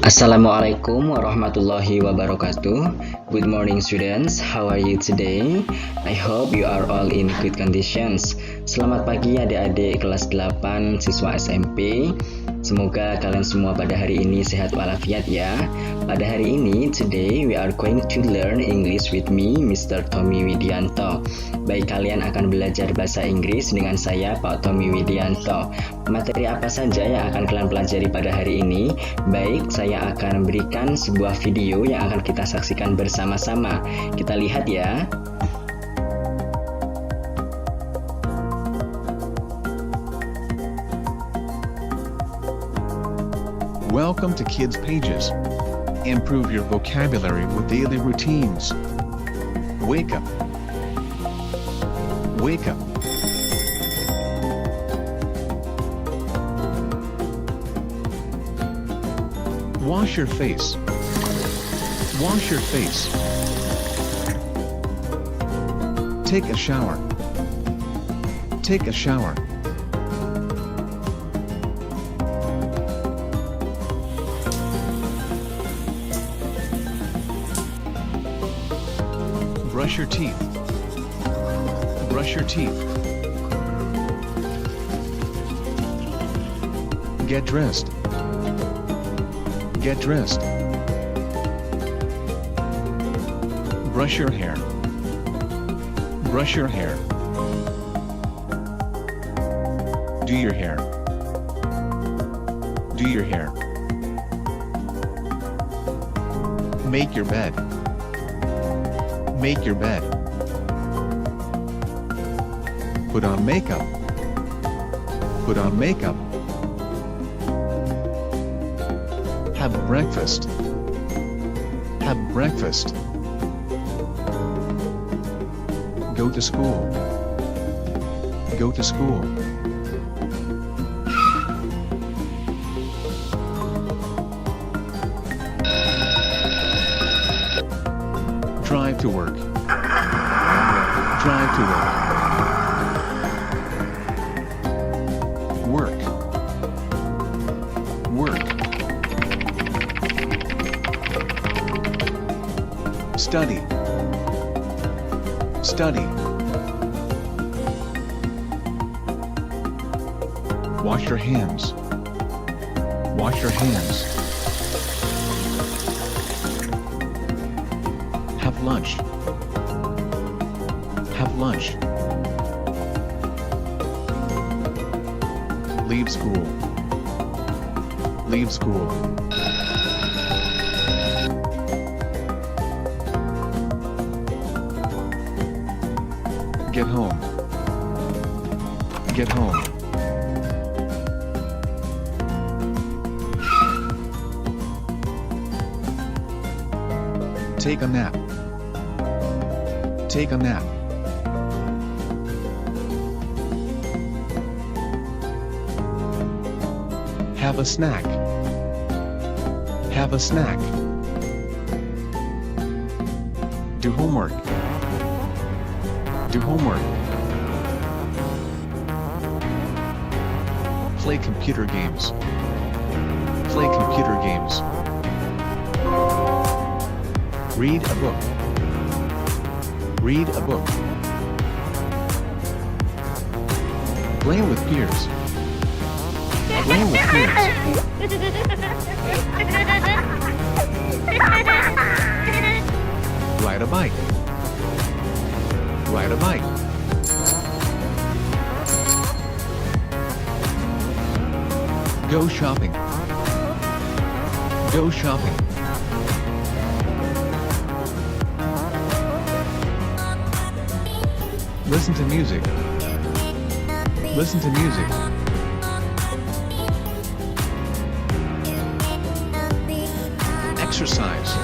Assalamualaikum warahmatullahi wabarakatuh. Good morning students, how are you today? I hope you are all in good conditions. Selamat pagi adik-adik kelas 8 siswa SMP. Semoga kalian semua pada hari ini sehat walafiat ya. Pada hari ini, today we are going to learn English with me, Mr. Tommy Widianto. Baik, kalian akan belajar bahasa Inggris dengan saya, Pak Tommy Widianto. Materi apa saja yang akan kalian pelajari pada hari ini? Baik, saya akan berikan sebuah video yang akan kita saksikan bersama-sama. Kita lihat ya. Welcome to Kids Pages. Improve your vocabulary with daily routines. Wake up. Wake up. Wash your face. Wash your face. Take a shower. Take a shower. Brush your teeth. Brush your teeth. Get dressed. Get dressed. Brush your hair. Brush your hair. Do your hair. Do your hair. Make your bed. Make your bed. Put on makeup. Put on makeup. Have breakfast. Have breakfast. Go to school. Go to school. Drive to work. Drive to work. Work. Work. Study. Study. Wash your hands. Wash your hands. Have lunch. Have lunch. Leave school. Leave school. Get home. Get home. Take a nap. Take a nap. Have a snack. Have a snack. Do homework. Do homework. Play computer games. Play computer games. Read a book. Read a book. Play with peers. Play with peers. Ride a bike. Ride a bike. Go shopping. Go shopping. Listen to music. Listen to music. Exercise.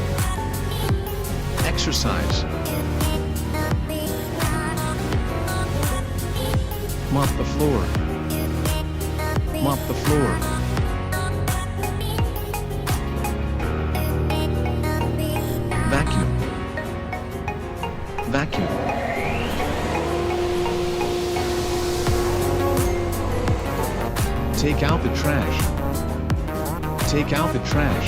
Exercise. Mop the floor. Mop the floor. Vacuum. Vacuum. Take out the trash. Take out the trash.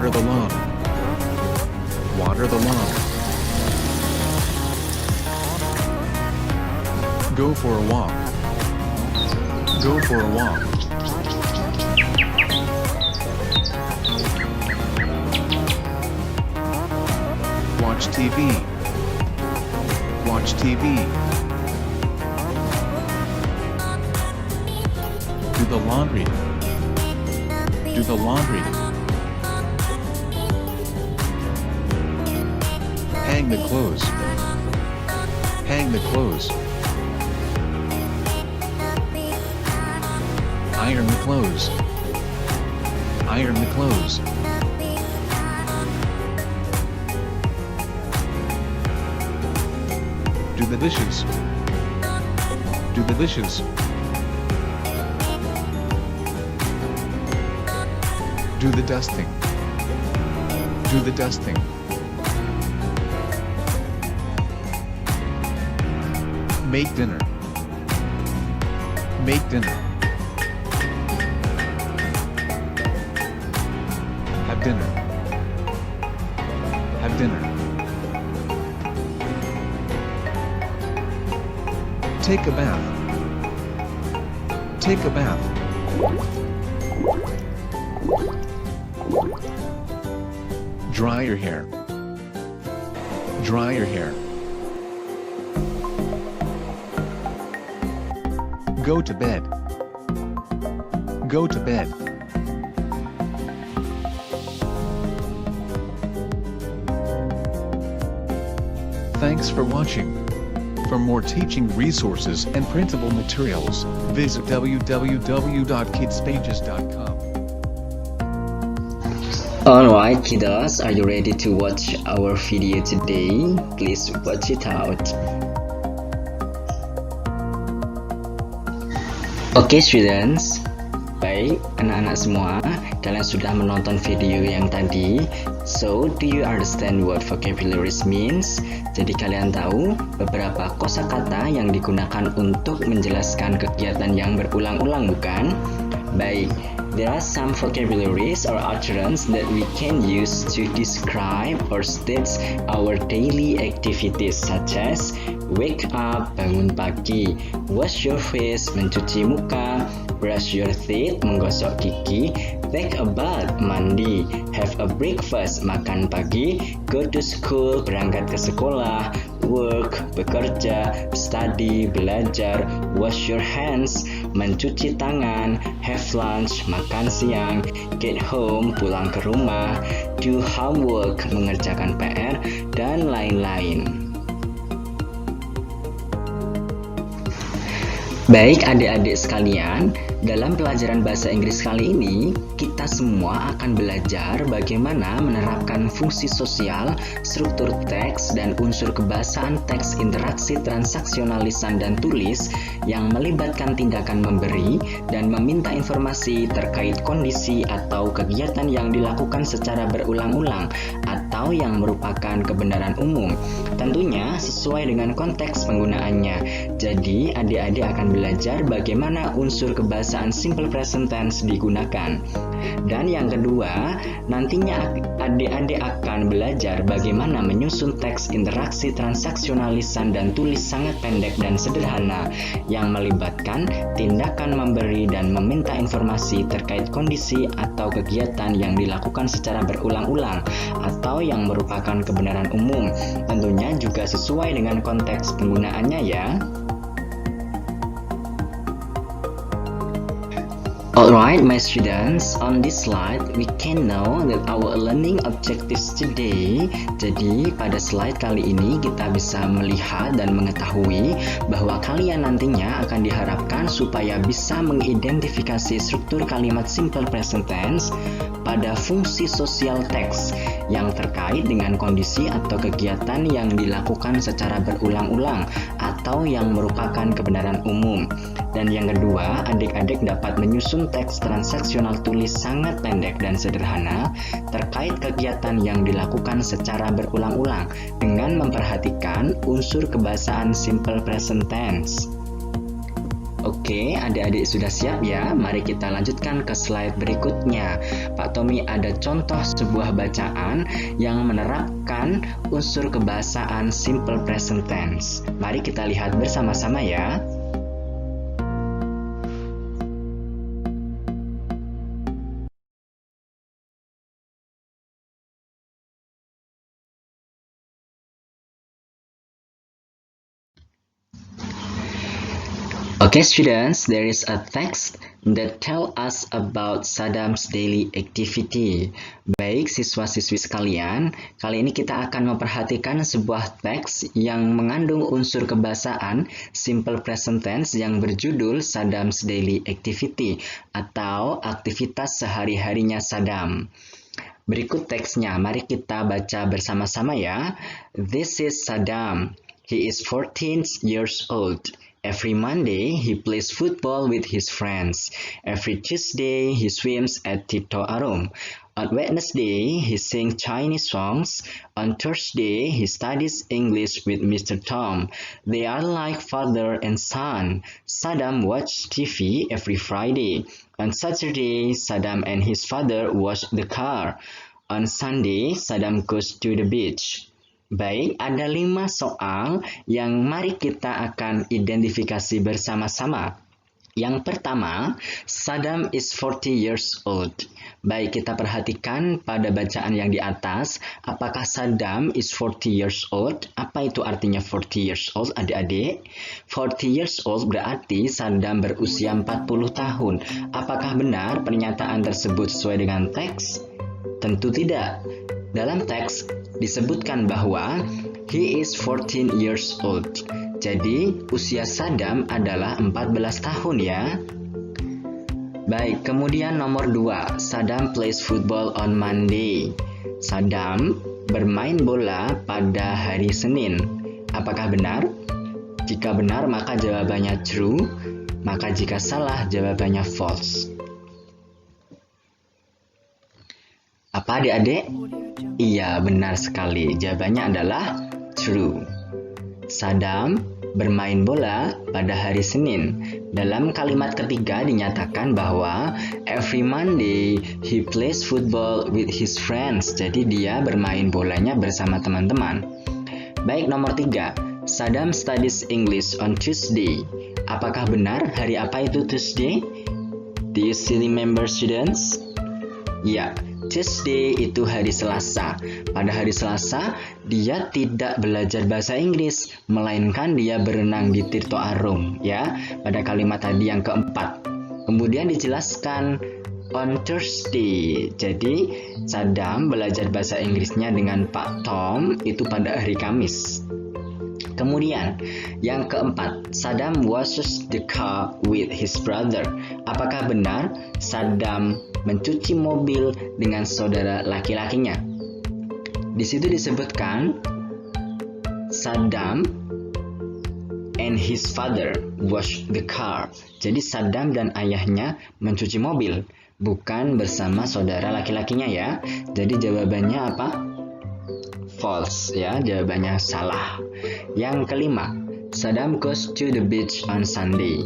Water the lawn. Water the lawn. Go for a walk. Go for a walk. Watch TV. Watch TV. Do the laundry. Do the laundry. Hang the clothes. Hang the clothes. Iron the clothes. Iron the clothes. Do the dishes. Do the dishes. Do the dusting. Do the dusting. Make dinner. Make dinner. Have dinner. Have dinner. Take a bath. Take a bath. Dry your hair. Dry your hair. Go to bed. Go to bed. Thanks for watching. For more teaching resources and printable materials, visit www.kidspages.com. Alright kiddos, are you ready to watch our video today? Please watch it out. Oke students, baik anak-anak semua, kalian sudah menonton video yang tadi. So, do you understand what vocabularies means? Jadi kalian tahu beberapa kosakata yang digunakan untuk menjelaskan kegiatan yang berulang-ulang, bukan? Baik, there are some vocabularies or utterance that we can use to describe or state our daily activities such as wake up, bangun pagi, wash your face, mencuci muka, brush your teeth, menggosok gigi, take a bath, mandi, have a breakfast, makan pagi, go to school, berangkat ke sekolah, work, bekerja, study, belajar, wash your hands, mencuci tangan, have lunch, makan siang, get home, pulang ke rumah, do homework, mengerjakan PR, dan lain-lain. Baik adik-adik sekalian, dalam pelajaran bahasa Inggris kali ini, kita semua akan belajar bagaimana menerapkan fungsi sosial, struktur teks, dan unsur kebahasaan teks interaksi transaksional lisan dan tulis yang melibatkan tindakan memberi dan meminta informasi terkait kondisi atau kegiatan yang dilakukan secara berulang-ulang atau yang merupakan kebenaran umum. Tentunya sesuai dengan konteks penggunaannya. Jadi, adik-adik akan belajar bagaimana unsur kebahasaan simple present tense digunakan. Dan yang kedua, nantinya adik-adik akan belajar bagaimana menyusun teks interaksi transaksional lisan dan tulis sangat pendek dan sederhana yang melibatkan tindakan memberi dan meminta informasi terkait kondisi atau kegiatan yang dilakukan secara berulang-ulang atau yang merupakan kebenaran umum. Tentunya juga sesuai dengan konteks penggunaannya ya. Alright my students, on this slide we can know that our learning objectives today. Jadi pada slide kali ini kita bisa melihat dan mengetahui bahwa kalian nantinya akan diharapkan supaya bisa mengidentifikasi struktur kalimat simple present tense pada fungsi sosial teks yang terkait dengan kondisi atau kegiatan yang dilakukan secara berulang-ulang atau yang merupakan kebenaran umum. Dan yang kedua, adik-adik dapat menyusun teks transaksional tulis sangat pendek dan sederhana terkait kegiatan yang dilakukan secara berulang-ulang dengan memperhatikan unsur kebahasaan simple present tense. Oke, Oke, adik-adik sudah siap ya? Mari kita lanjutkan ke slide berikutnya. Pak Tommy ada contoh sebuah bacaan yang menerapkan unsur kebahasaan simple present tense. Mari kita lihat bersama-sama ya. Okay students, there is a text that tell us about Saddam's daily activity. Baik siswa-siswi sekalian, kali ini kita akan memperhatikan sebuah teks yang mengandung unsur kebahasaan simple present tense yang berjudul Saddam's daily activity atau aktivitas sehari-harinya Saddam. Berikut teksnya, mari kita baca bersama-sama ya. This is Saddam. He is 14 years old. Every Monday, he plays football with his friends. Every Tuesday, he swims at Tito Arum. On Wednesday, he sings Chinese songs. On Thursday, he studies English with Mr. Tom. They are like father and son. Saddam watches TV every Friday. On Saturday, Saddam and his father wash the car. On Sunday, Saddam goes to the beach. Baik, ada 5 soal yang mari kita akan identifikasi bersama-sama. Yang pertama, Saddam is 40 years old. Baik, kita perhatikan pada bacaan yang di atas, apakah Saddam is 40 years old? Apa itu artinya 40 years old, adik-adik? 40 years old berarti Saddam berusia 40 tahun. Apakah benar pernyataan tersebut sesuai dengan teks? Tentu tidak. Dalam teks disebutkan bahwa he is 14 years old. Jadi, usia Saddam adalah 14 tahun ya. Baik, kemudian nomor 2, Saddam plays football on Monday. Saddam bermain bola pada hari Senin. Apakah benar? Jika benar, maka jawabannya true. Maka jika salah, jawabannya false. Apa adik-adik? Iya, benar sekali. Jawabannya adalah true. Saddam bermain bola pada hari Senin. Dalam kalimat ketiga dinyatakan bahwa every Monday he plays football with his friends. Jadi dia bermain bolanya bersama teman-teman. Baik, nomor 3. Saddam studies English on Tuesday. Apakah benar? Hari apa itu Tuesday? Do you still remember, students? Ya, Tuesday itu hari Selasa. Pada hari Selasa, dia tidak belajar bahasa Inggris, melainkan dia berenang di Tirto Arum, ya. Pada kalimat tadi yang keempat. Kemudian dijelaskan on Thursday. Jadi, Saddam belajar bahasa Inggrisnya dengan Pak Tom itu pada hari Kamis. Kemudian, yang keempat, Saddam washes the car with his brother. Apakah benar Saddam mencuci mobil dengan saudara laki-lakinya? Di situ disebutkan Saddam and his father wash the car. Jadi Saddam dan ayahnya mencuci mobil, bukan bersama saudara laki-lakinya ya. Jadi jawabannya apa? False ya, jawabannya salah. Yang kelima, Saddam goes to the beach on Sunday.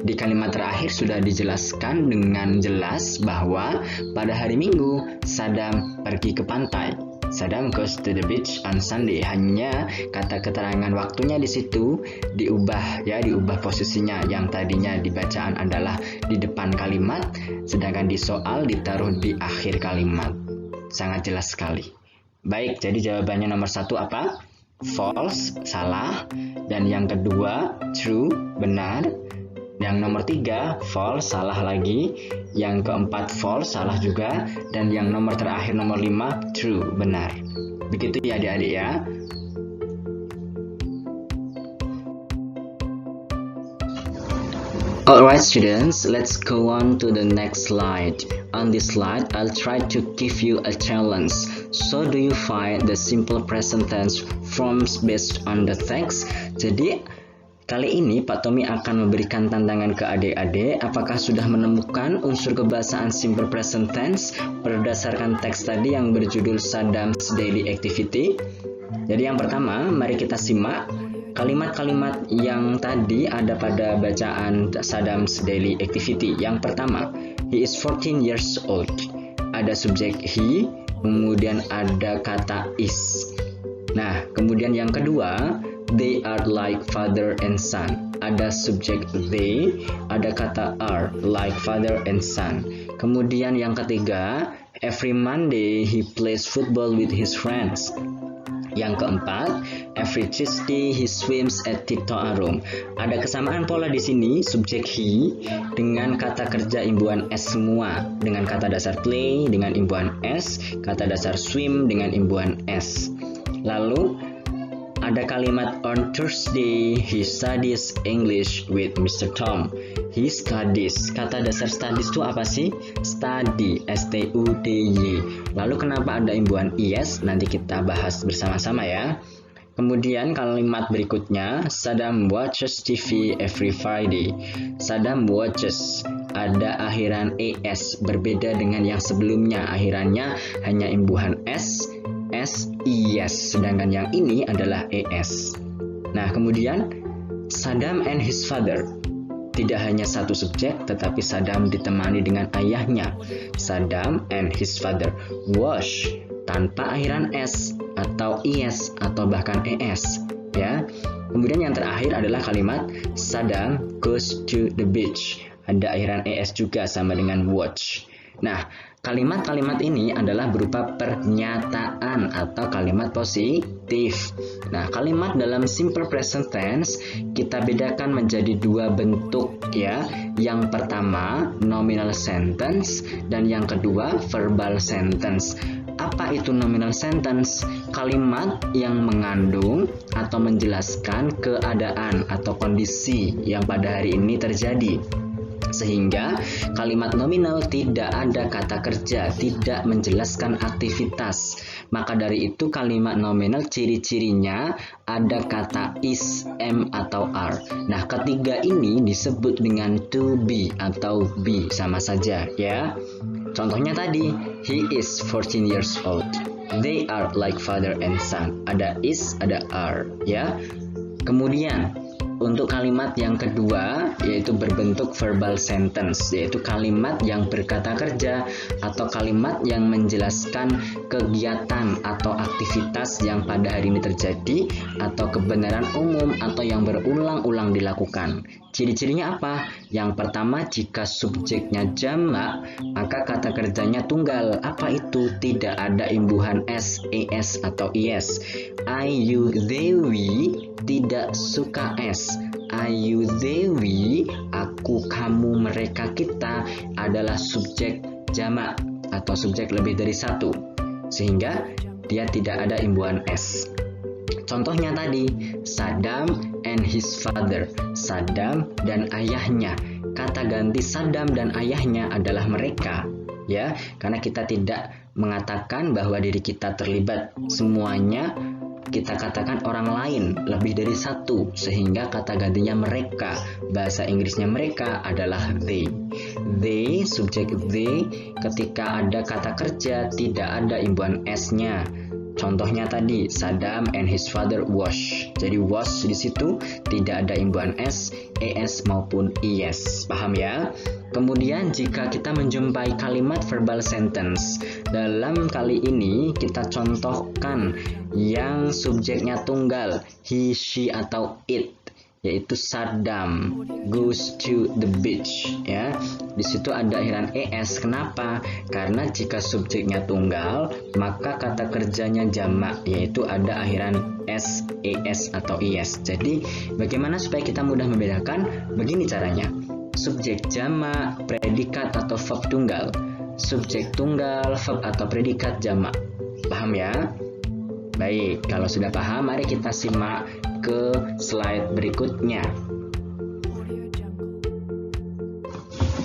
Di kalimat terakhir sudah dijelaskan dengan jelas bahwa pada hari Minggu Saddam pergi ke pantai. Saddam goes to the beach on Sunday. Hanya kata keterangan waktunya di situ diubah ya, diubah posisinya. Yang tadinya di bacaan adalah di depan kalimat, sedangkan di soal ditaruh di akhir kalimat. Sangat jelas sekali. Baik, jadi jawabannya nomor 1 apa? False, salah. Dan yang kedua, true, benar. Yang nomor 3, false, salah lagi. Yang keempat, false, salah juga. Dan yang nomor terakhir, nomor 5, true, benar. Begitu ya adik-adik ya. Alright students, let's go on to the next slide. On this slide, I'll try to give you a challenge. So do you find the simple present tense forms based on the text? Jadi, kali ini Pak Tommy akan memberikan tantangan ke adik-adik. Apakah sudah menemukan unsur kebahasaan simple present tense berdasarkan teks tadi yang berjudul Saddam's Daily Activity? Jadi yang pertama, mari kita simak. kalimat-kalimat yang tadi ada pada bacaan Saddam's daily activity. Yang pertama, he is 14 years old. Ada subjek he, kemudian ada kata is. Nah, kemudian yang kedua, they are like father and son. Ada subjek they, ada kata are, like father and son. Kemudian yang ketiga, every Monday he plays football with his friends. Yang keempat, every Tuesday he swims at Tito Arum. Ada kesamaan pola di sini, subjek he dengan kata kerja imbuhan s semua, dengan kata dasar play dengan imbuhan s, kata dasar swim dengan imbuhan s. Lalu ada kalimat on Thursday he studies English with Mr. Tom. He studies. Kata dasar studies itu apa sih? Study, S-T-U-D-Y. Lalu kenapa ada imbuhan is? Nanti kita bahas bersama-sama ya. Kemudian kalimat berikutnya, Saddam watches TV every Friday. Saddam watches, ada akhiran es, berbeda dengan yang sebelumnya. Akhirannya hanya imbuhan s, is, sedangkan yang ini adalah es. Nah, kemudian Saddam and his father. Tidak hanya satu subjek, tetapi Saddam ditemani dengan ayahnya. Saddam and his father wash, tanpa akhiran s atau is atau bahkan es, ya. Kemudian yang terakhir adalah kalimat Saddam goes to the beach. Ada akhiran es juga sama dengan watch. Nah, kalimat-kalimat ini adalah berupa pernyataan atau kalimat positif. Nah, kalimat dalam simple present tense kita bedakan menjadi dua bentuk ya. Yang pertama nominal sentence dan yang kedua verbal sentence. Apa itu nominal sentence? Kalimat yang mengandung atau menjelaskan keadaan atau kondisi yang pada hari ini terjadi. Sehingga kalimat nominal tidak ada kata kerja, tidak menjelaskan aktivitas. Maka dari itu kalimat nominal ciri-cirinya ada kata is, am, atau are. Nah, ketiga ini disebut dengan to be atau be, sama saja ya. Contohnya tadi, he is 14 years old. They are like father and son. Ada is, ada are ya. Kemudian untuk kalimat yang kedua yaitu berbentuk verbal sentence, yaitu kalimat yang berkata kerja atau kalimat yang menjelaskan kegiatan atau aktivitas yang pada hari ini terjadi atau kebenaran umum atau yang berulang-ulang dilakukan. Ciri-cirinya apa? Yang pertama, jika subjeknya jamak, maka kata kerjanya tunggal. Apa itu? Tidak ada imbuhan s, es, atau is. I, you, they, we tidak suka s. I, you, they, we, aku, kamu, mereka, kita adalah subjek jamak atau subjek lebih dari satu. Sehingga dia tidak ada imbuhan s. Contohnya tadi, Saddam and his father. Saddam dan ayahnya. Kata ganti Saddam dan ayahnya adalah mereka, ya. Karena kita tidak mengatakan bahwa diri kita terlibat, semuanya kita katakan orang lain, lebih dari satu, sehingga kata gantinya mereka. Bahasa Inggrisnya mereka adalah they. They, subjek they, ketika ada kata kerja tidak ada imbuhan s-nya. Contohnya tadi, Saddam and his father wash. Jadi wash di situ tidak ada imbuhan s, es maupun is. Paham ya? Kemudian jika kita menjumpai kalimat verbal sentence, dalam kali ini kita contohkan yang subjeknya tunggal, he, she, atau it, yaitu Saddam goes to the beach, ya. Di situ ada akhiran es. Kenapa? Karena jika subjeknya tunggal, maka kata kerjanya jamak, yaitu ada akhiran s, es, atau is. Jadi, bagaimana supaya kita mudah membedakan? Begini caranya. Subjek jamak, predikat atau verb tunggal. Subjek tunggal, verb atau predikat jamak. Paham ya? Baik, kalau sudah paham, mari kita simak ke slide berikutnya.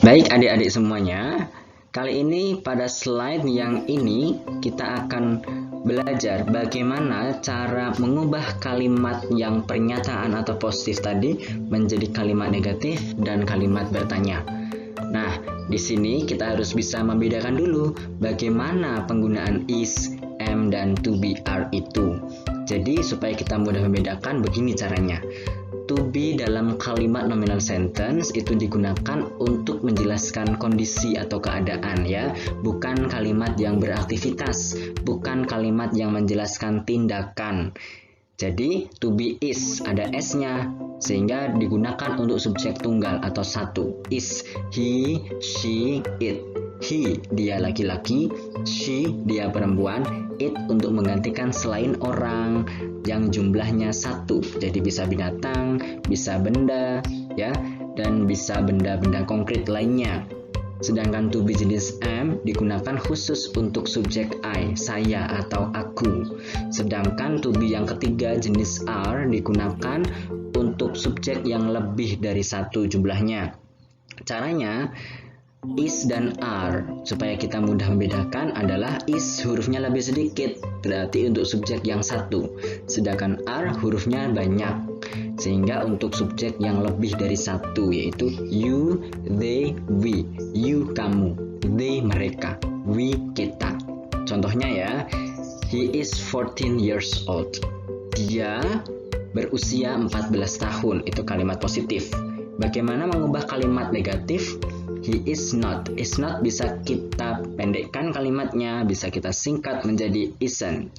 Baik adik-adik semuanya, kali ini pada slide yang ini kita akan belajar bagaimana cara mengubah kalimat yang pernyataan atau positif tadi menjadi kalimat negatif dan kalimat bertanya. Nah, di sini kita harus bisa membedakan dulu bagaimana penggunaan is, am, dan to be, are itu. Jadi supaya kita mudah membedakan, begini caranya. To be dalam kalimat nominal sentence itu digunakan untuk menjelaskan kondisi atau keadaan ya, bukan kalimat yang beraktivitas, bukan kalimat yang menjelaskan tindakan. Jadi to be is ada s-nya sehingga digunakan untuk subjek tunggal atau satu. Is, he, she, it. He dia laki-laki, she dia perempuan, it untuk menggantikan selain orang yang jumlahnya satu. Jadi bisa binatang, bisa benda ya, dan bisa benda-benda konkret lainnya. Sedangkan to be jenis am digunakan khusus untuk subjek I, saya atau aku. Sedangkan to be yang ketiga jenis are digunakan untuk subjek yang lebih dari satu jumlahnya. Caranya is dan are supaya kita mudah membedakan adalah is hurufnya lebih sedikit, berarti untuk subjek yang satu, sedangkan are hurufnya banyak sehingga untuk subjek yang lebih dari satu, yaitu you, they, we. You kamu, they mereka, we kita. Contohnya ya, he is 14 years old. Dia berusia 14 tahun, itu kalimat positif. Bagaimana mengubah kalimat negatif? He is not. Is not bisa kita pendekkan kalimatnya, bisa kita singkat menjadi isn't.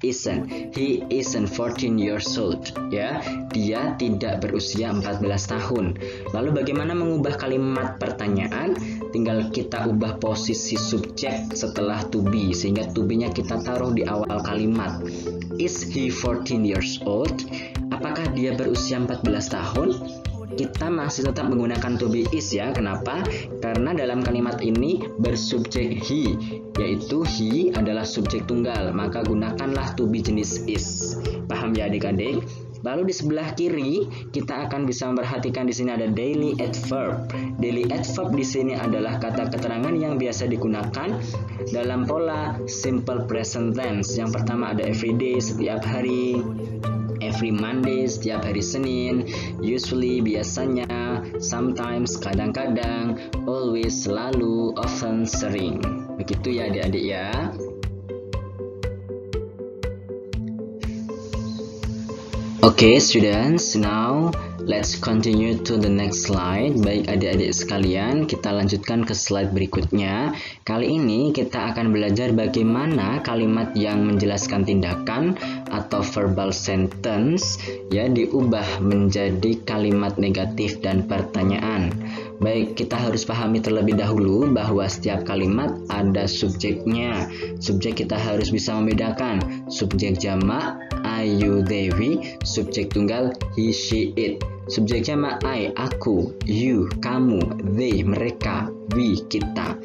Isn't. He isn't 14 years old. Ya, dia tidak berusia 14 tahun. Lalu bagaimana mengubah kalimat pertanyaan? Tinggal kita ubah posisi subjek setelah to be sehingga to be-nya kita taruh di awal kalimat. Is he 14 years old? Apakah dia berusia 14 tahun? Kita masih tetap menggunakan to be is ya. Kenapa? Karena dalam kalimat ini bersubjek he, yaitu he adalah subjek tunggal, maka gunakanlah to be jenis is. Paham ya adik-adik? Lalu di sebelah kiri kita akan bisa memperhatikan di sini ada daily adverb. Daily adverb di sini adalah kata keterangan yang biasa digunakan dalam pola simple present tense. Yang pertama ada everyday, setiap hari, every Monday, setiap hari Senin, usually, biasanya, sometimes, kadang-kadang, always, selalu, often, sering. Begitu ya adik-adik ya. Okay students, now let's continue to the next slide. Baik adik-adik sekalian, kita lanjutkan ke slide berikutnya. Kali ini kita akan belajar bagaimana kalimat yang menjelaskan tindakan atau verbal sentence ya diubah menjadi kalimat negatif dan pertanyaan. Baik, kita harus pahami terlebih dahulu bahwa setiap kalimat ada subjeknya. Subjek kita harus bisa membedakan. Subjek jamak I, you, they, we. Subjek tunggal he, she, it. Subjek jamak I, aku, you, kamu, they, mereka, we, kita.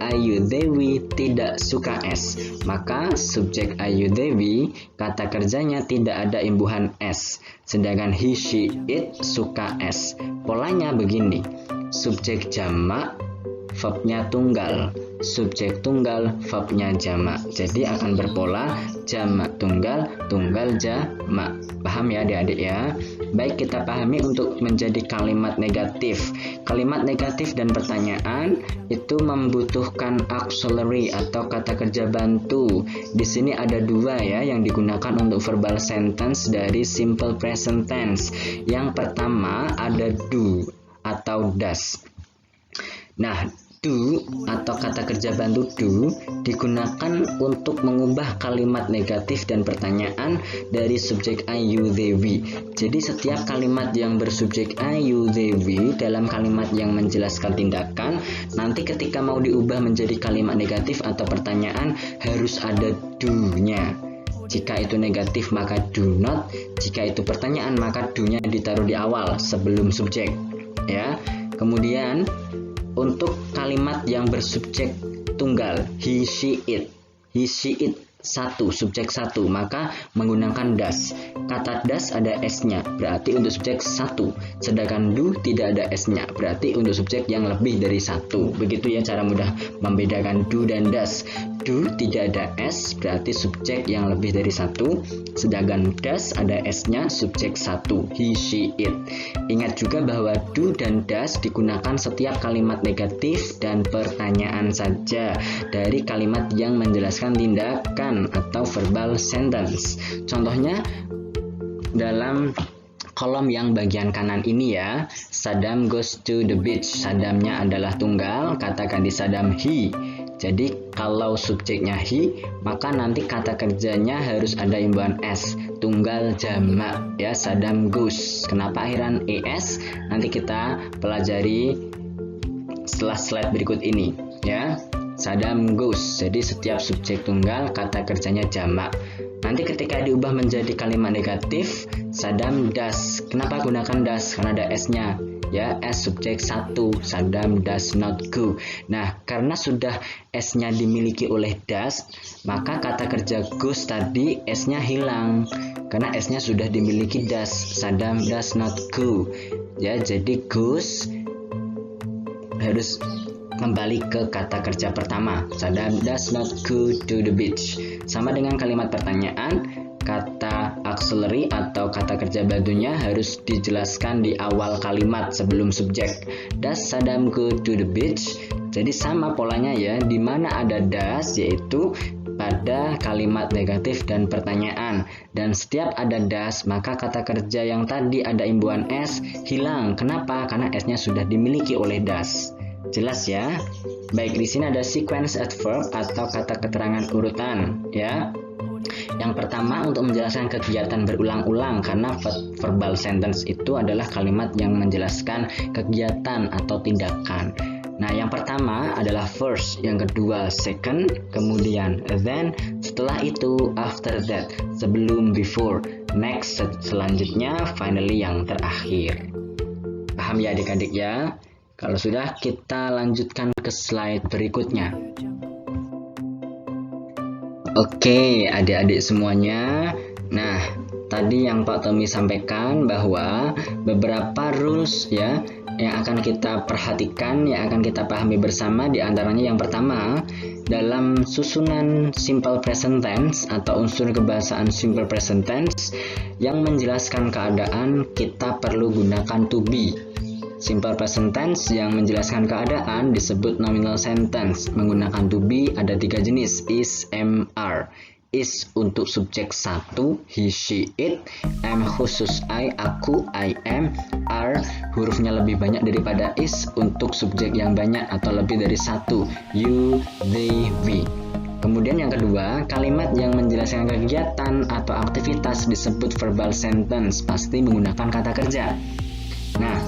I, you, they, we tidak suka s. Maka subjek I, you, they, we kata kerjanya tidak ada imbuhan s. Sedangkan he, she, it suka s. Polanya begini. Subjek jamak, verbnya tunggal. Subjek tunggal, verbnya jamak. Jadi akan berpola jamak tunggal, tunggal jamak. Paham ya adik-adik ya? Baik, kita pahami untuk menjadi kalimat negatif. Kalimat negatif dan pertanyaan itu membutuhkan auxiliary atau kata kerja bantu. Di sini ada dua ya yang digunakan untuk verbal sentence dari simple present tense. Yang pertama ada do atau does. Nah, do atau kata kerja bantu do digunakan untuk mengubah kalimat negatif dan pertanyaan dari subjek I, you, they, we. Jadi setiap kalimat yang bersubjek I, you, they, we dalam kalimat yang menjelaskan tindakan, nanti ketika mau diubah menjadi kalimat negatif atau pertanyaan harus ada do-nya. Jika itu negatif maka do not, jika itu pertanyaan maka do-nya ditaruh di awal sebelum subjek ya. Kemudian untuk kalimat yang bersubjek tunggal he, she, it. He, she, it satu, subjek satu, maka menggunakan does. Kata does ada s-nya, berarti untuk subjek satu. Sedangkan do tidak ada s-nya, berarti untuk subjek yang lebih dari satu. Begitu ya cara mudah membedakan do dan does. Do tidak ada s, berarti subjek yang lebih dari satu. Sedangkan does ada s-nya, subjek satu. He, she, it. Ingat juga bahwa do dan does digunakan setiap kalimat negatif dan pertanyaan saja dari kalimat yang menjelaskan tindakan. urutan atau verbal sentence. Contohnya dalam kolom yang bagian kanan ini ya, Saddam goes to the beach. Saddamnya adalah tunggal, kata ganti Saddam he. Jadi kalau subjeknya he, maka nanti kata kerjanya harus ada imbuhan s, tunggal jamak ya, Saddam goes. Kenapa akhiran es? Nanti kita pelajari setelah slide berikut ini ya. Saddam goes, jadi setiap subjek tunggal kata kerjanya jamak. Nanti ketika diubah menjadi kalimat negatif, Saddam does. Kenapa gunakan does? Karena ada s-nya ya, s subjek 1, Saddam does not go. Nah, karena sudah s-nya dimiliki oleh does, maka kata kerja goes tadi s-nya hilang karena s-nya sudah dimiliki does, Saddam does not go ya. Jadi goes harus kembali ke kata kerja pertama, Saddam does not go to the beach. Sama dengan kalimat pertanyaan, kata auxiliary atau kata kerja bantunya harus dijelaskan di awal kalimat sebelum subjek. Does Saddam go to the beach? Jadi sama polanya ya, di mana ada does yaitu pada kalimat negatif dan pertanyaan. Dan setiap ada does, maka kata kerja yang tadi ada imbuhan s hilang. Kenapa? Karena s-nya sudah dimiliki oleh does. Jelas ya? Baik, di sini ada sequence adverb atau kata keterangan urutan ya. Yang pertama untuk menjelaskan kegiatan berulang-ulang, karena verbal sentence itu adalah kalimat yang menjelaskan kegiatan atau tindakan. Nah, yang pertama adalah first, yang kedua second, kemudian then, setelah itu after that, sebelum before, next selanjutnya, finally yang terakhir. Paham ya adik-adik ya? Kalau sudah, kita lanjutkan ke slide berikutnya. Oke, adik-adik semuanya. Nah, tadi yang Pak Tommy sampaikan bahwa beberapa rules ya yang akan kita perhatikan, yang akan kita pahami bersama, di antaranya yang pertama, dalam susunan simple present tense atau unsur kebahasaan simple present tense yang menjelaskan keadaan, kita perlu gunakan to be. Simple present tense yang menjelaskan keadaan disebut nominal sentence. Menggunakan to be ada 3 jenis, is, am, are. Is untuk subjek 1, he, she, it. Am khusus I, aku, I am. Are hurufnya lebih banyak daripada is untuk subjek yang banyak atau lebih dari 1, you, they, we. Kemudian yang kedua, kalimat yang menjelaskan kegiatan atau aktivitas disebut verbal sentence, pasti menggunakan kata kerja. Nah,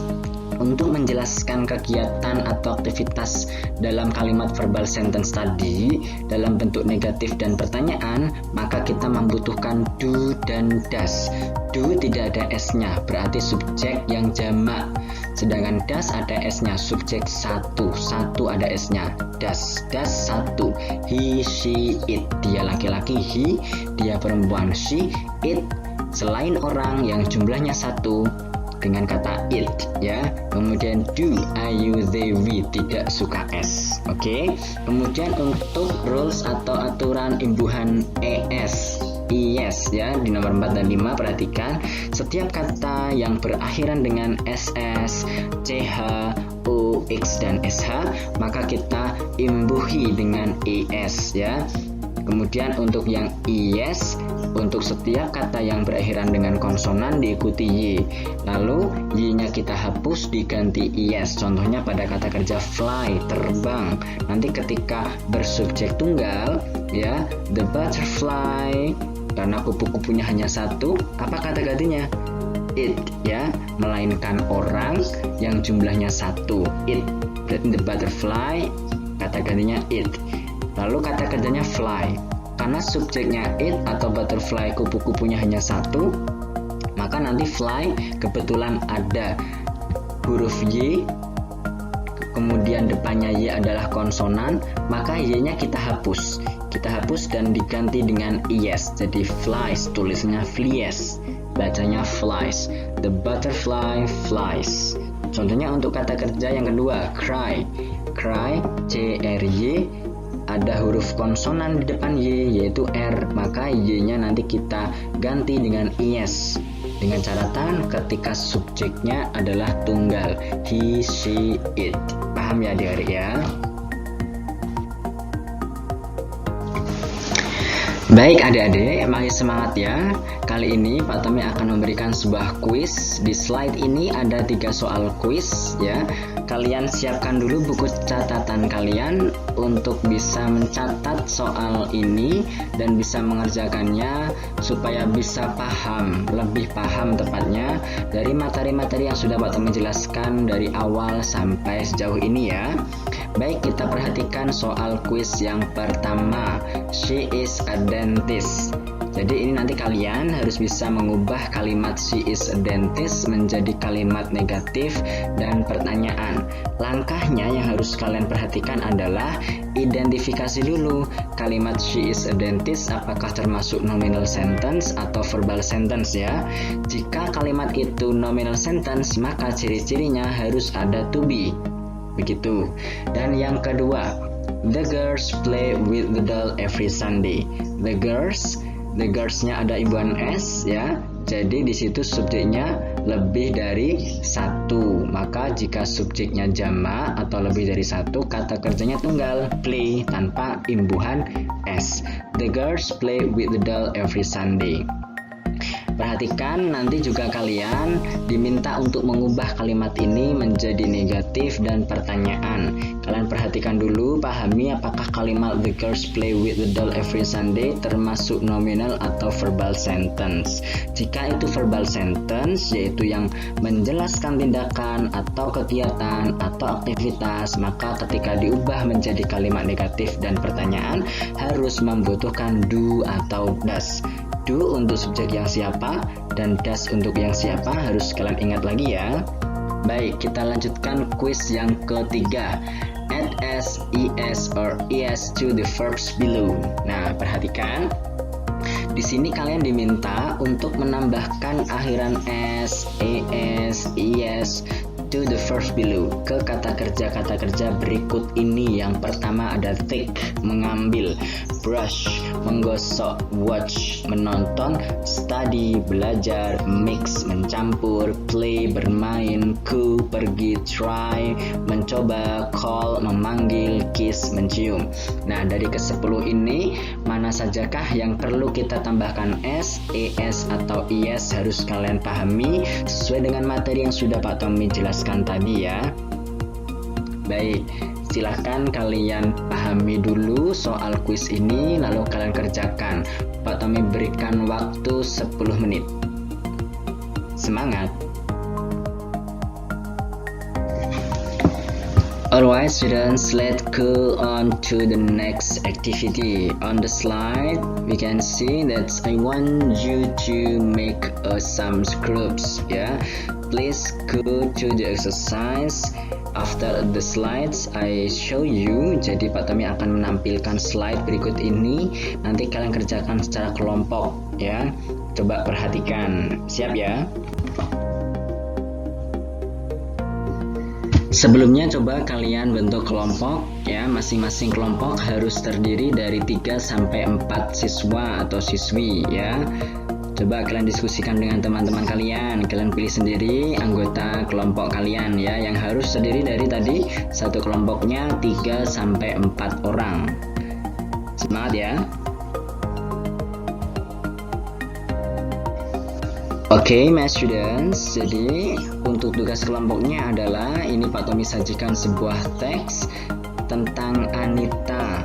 untuk menjelaskan kegiatan atau aktivitas dalam kalimat verbal sentence tadi dalam bentuk negatif dan pertanyaan, maka kita membutuhkan do dan does. Do tidak ada s-nya, berarti subjek yang jamak. Sedangkan does ada s-nya, subjek 1 ada s-nya. Does 1. He, she, it. Dia laki-laki he, dia perempuan she, it selain orang yang jumlahnya 1 dengan kata it ya. Kemudian do, I, you, they, we tidak suka s. Oke. Kemudian untuk rules atau aturan imbuhan es, ya, di nomor 4 dan 5 perhatikan setiap kata yang berakhiran dengan ss, ch, o, x dan sh maka kita imbuhi dengan es ya. Kemudian untuk yang is, untuk setiap kata yang berakhiran dengan konsonan diikuti y. Lalu y-nya kita hapus diganti is. Contohnya pada kata kerja fly, terbang. Nanti ketika bersubjek tunggal ya, the butterfly, karena kupu-kupunya hanya 1, apa kata gantinya? It ya, melainkan orang yang jumlahnya 1, it. Berarti the butterfly, kata gantinya it. Lalu kata kerjanya fly, karena subjeknya it atau butterfly kupu-kupunya hanya 1, maka nanti fly kebetulan ada huruf y, kemudian depannya y adalah konsonan, maka y-nya kita hapus dan diganti dengan es. Jadi flies, tulisnya flies, bacanya flies. The butterfly flies. Contohnya untuk kata kerja yang kedua, cry, c-r-y, ada huruf konsonan di depan y yaitu r, maka y-nya nanti kita ganti dengan is dengan catatan ketika subjeknya adalah tunggal, he, she, it. Paham ya adik-adik ya? Baik adik-adik, mari semangat ya. Kali ini Pak Tommy akan memberikan sebuah kuis. Di slide ini ada 3 soal kuis ya. Kalian siapkan dulu buku catatan kalian untuk bisa mencatat soal ini dan bisa mengerjakannya supaya bisa paham, lebih paham tepatnya dari materi-materi yang sudah Pak Tommy jelaskan dari awal sampai sejauh ini ya. Baik, kita perhatikan soal kuis yang pertama. She is a dentist. Jadi ini nanti kalian harus bisa mengubah kalimat she is a dentist menjadi kalimat negatif dan pertanyaan. Langkahnya yang harus kalian perhatikan adalah identifikasi dulu kalimat she is a dentist apakah termasuk nominal sentence atau verbal sentence ya. Jika kalimat itu nominal sentence, maka ciri-cirinya harus ada to be. Begitu. Dan yang kedua, the girls play with the doll every Sunday. The girls-nya ada imbuhan s ya. Jadi di situ subjeknya lebih dari satu. Maka jika subjeknya jamak atau lebih dari satu, kata kerjanya tunggal, play tanpa imbuhan s. The girls play with the doll every Sunday. Perhatikan nanti juga kalian diminta untuk mengubah kalimat ini menjadi negatif dan pertanyaan. Kalian perhatikan dulu, pahami apakah kalimat the girls play with the doll every Sunday termasuk nominal atau verbal sentence. Jika itu verbal sentence, yaitu yang menjelaskan tindakan atau kegiatan atau aktivitas, maka ketika diubah menjadi kalimat negatif dan pertanyaan harus membutuhkan do atau does. Do untuk subjek yang siapa dan does untuk yang siapa harus kalian ingat lagi ya. Baik, kita lanjutkan kuis yang ketiga. Add s, es, or es to the verbs below. Nah, perhatikan. Di sini kalian diminta untuk menambahkan akhiran s, es, es to the verbs below ke kata kerja berikut ini. Yang pertama ada take, mengambil, brush, menggosok, watch, menonton, study, belajar, mix, mencampur, play, bermain, go, pergi, try, mencoba, call, memanggil, kiss, mencium. Nah, dari ke-10 ini mana sajakah yang perlu kita tambahkan s, es, atau es harus kalian pahami sesuai dengan materi yang sudah Pak Tommy jelaskan tadi ya. Baik, silahkan kalian pahami dulu soal kuis ini lalu kalian kerjakan. Pak Tommy berikan waktu 10 menit. Semangat! Alright students, let's go on to the next activity. On the slide, we can see that I want you to make some groups. Yeah, please go to the exercise. After the slides, I show you. Jadi Pak Tommy akan menampilkan slide berikut ini. Nanti kalian kerjakan secara kelompok. Ya, coba perhatikan. Siap ya? Sebelumnya coba kalian bentuk kelompok ya, masing-masing kelompok harus terdiri dari 3 sampai 4 siswa atau siswi ya. Coba kalian diskusikan dengan teman-teman kalian pilih sendiri anggota kelompok kalian ya, yang harus terdiri dari tadi satu kelompoknya 3 sampai 4 orang. Semangat ya. Oke, my students, jadi untuk tugas kelompoknya adalah ini Pak Tommy sajikan sebuah teks tentang Anita.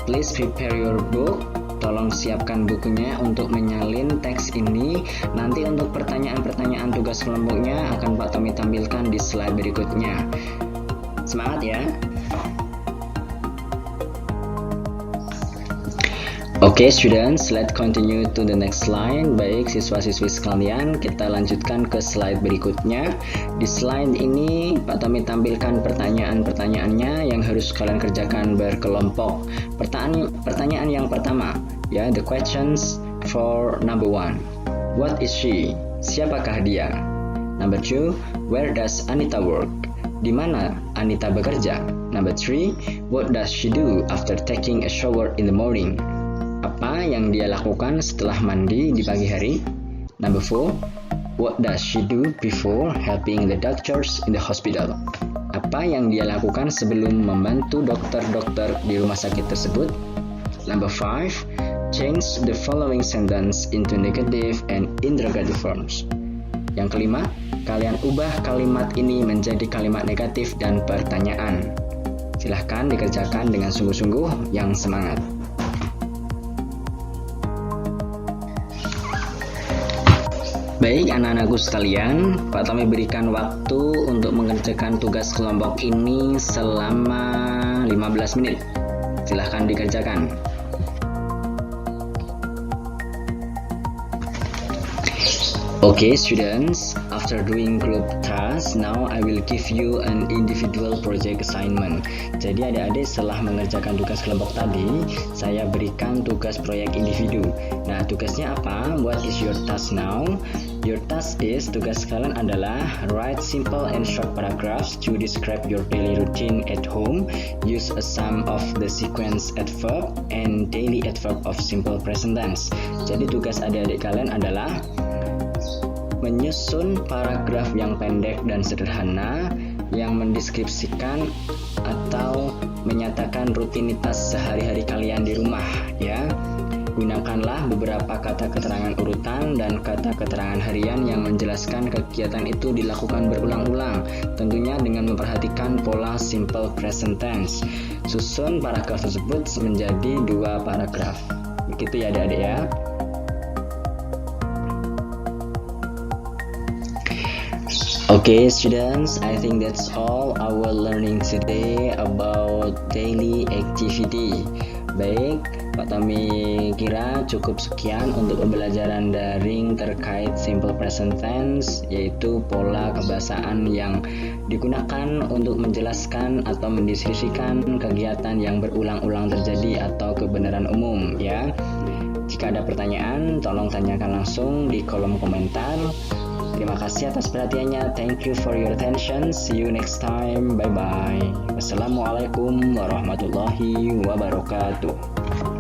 Please prepare your book. Tolong siapkan bukunya untuk menyalin teks ini. Nanti untuk pertanyaan-pertanyaan tugas kelompoknya akan Pak Tommy tampilkan di slide berikutnya. Semangat ya. Oke students, let's continue to the next slide. Baik siswa-siswi sekalian, kita lanjutkan ke slide berikutnya. Di slide ini Pak Tommy tampilkan pertanyaan-pertanyaannya yang harus kalian kerjakan berkelompok. Pertanyaan yang pertama, ya, the questions for number 1. What is she? Siapakah dia? Number 2, where does Anita work? Di mana Anita bekerja? Number 3, what does she do after taking a shower in the morning? Apa yang dia lakukan setelah mandi di pagi hari? Number 4, what does she do before helping the doctors in the hospital? Apa yang dia lakukan sebelum membantu dokter-dokter di rumah sakit tersebut? Number 5, Change the following sentence into negative and interrogative forms. Yang kelima, kalian ubah kalimat ini menjadi kalimat negatif dan pertanyaan. Silahkan dikerjakan dengan sungguh-sungguh yang semangat. Baik anak-anakku sekalian, Pak Tommy berikan waktu untuk mengerjakan tugas kelompok ini selama 15 menit. Silahkan dikerjakan. Okay students, after doing group task, now I will give you an individual project assignment. Jadi adik-adik setelah mengerjakan tugas kelompok tadi, saya berikan tugas proyek individu. Nah tugasnya apa? What is your task now? Your task is, tugas kalian adalah write simple and short paragraphs to describe your daily routine at home. Use a sum of the sequence adverb and daily adverb of simple present tense. Jadi tugas adik-adik kalian adalah menyusun paragraf yang pendek dan sederhana yang mendeskripsikan atau menyatakan rutinitas sehari-hari kalian di rumah ya. Gunakanlah beberapa kata keterangan urutan dan kata keterangan harian yang menjelaskan kegiatan itu dilakukan berulang-ulang, tentunya dengan memperhatikan pola simple present tense. Susun paragraf tersebut menjadi 2 paragraf. Begitu ya adik-adik ya. Okay students, I think that's all our learning today about daily activity. Baik, Pak Tommy kira cukup sekian untuk pembelajaran daring terkait simple present tense, yaitu pola kebahasaan yang digunakan untuk menjelaskan atau mendeskripsikan kegiatan yang berulang-ulang terjadi atau kebenaran umum ya. Jika ada pertanyaan, tolong tanyakan langsung di kolom komentar. Terima kasih atas perhatiannya. Thank you for your attention. See you next time. Bye bye. Wassalamualaikum warahmatullahi wabarakatuh.